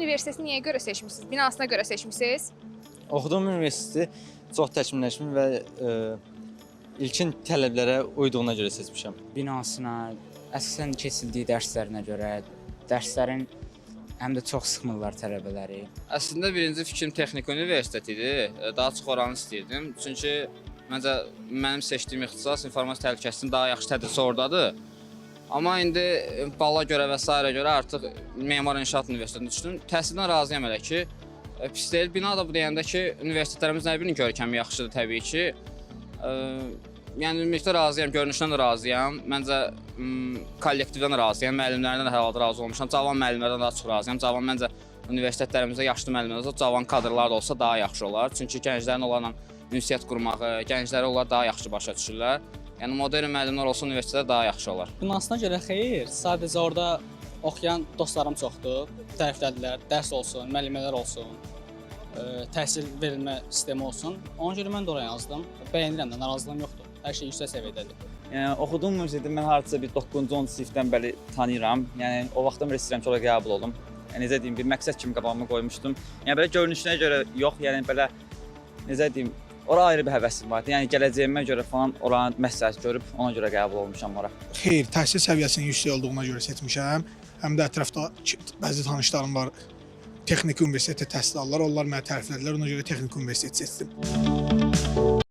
Universitetini niyə görə seçmisiniz? Binasına görə seçmisiniz? Oxuduğum universiteti çox təkmilləşmiş və ilkin tələblərə uyduğuna görə seçmişəm. Binasına, əsasən keçildiyi dərslərinə görə, dərslərin həm də çox sıxmırlar tələbələri. Əslində birinci fikrim texniki universitet idi. Daha çox oranı istəyirdim. Çünki məncə mənim seçdiyim ixtisas informasiya təhlükəsizliyinin daha yaxşı tədrisi oradadır. Amma indi bala görə və s. görə artıq Memar İnşaat Universitetinə düşdüm. Təhsildən razıyam elə ki, pis deyil. Bina da bu deyəndə ki, universitetlərimiz nə birinin görkəmi yaxşıdır təbii ki. Yəni ümumiyyətlə razıyam, görünüşdən də razıyam. Məncə kollektivdən razıyam, müəllimlərdən də hər halda razı olmuşam. Cavan müəllimlərdən daha çox razıyam. Cavan məncə universitetlərimizdə yaşlı müəllimlər olsa, cavan kadrlar da olsa daha yaxşı olar. Çünki gənclərin onlarla ünsiyyət qurmağı, gəncləri onlar daha yaxşı başa düşürlər. Yəni modern müəllimlər olsa universitetdə daha yaxşı olar. Binasına görə xeyr, sadəcə orada oxuyan dostlarım çoxdur. Təriflədilər, dərs olsun, müəllimələr olsun, təhsil verilmə sistemi olsun. Ona görə mən də oraya yazdım. Bəyənirəm də, narazılığım yoxdur. Hər şey yüksək səviyyədədir. Yəni oxuduğum universiteti mən hardasa bir 9-cu 10-cu sinifdən bəri tanıyıram. Yəni o vaxtdan bəri istəyirəm ki, ora qəbul olum. Yəni necə deyim, bir məqsəd kimi qabağıma qoymuşdum. Yəni belə görünüşünə görə yox, yəni belə necə deyim, ora ayrı bir həvəsim var. Yəni gələcəyimə görə falan oranı məsləhət görüb ona görə qəbul olmuşam ora. Xeyr, təhsil səviyyəsinin yüksək olduğuna görə seçmişəm. Həm də ətrafda bəzi tanışlarım var. Texniki universitetdə təhsil alırlar. Onlar mənə təriflədilər. Ona görə texniki universitet seçdim.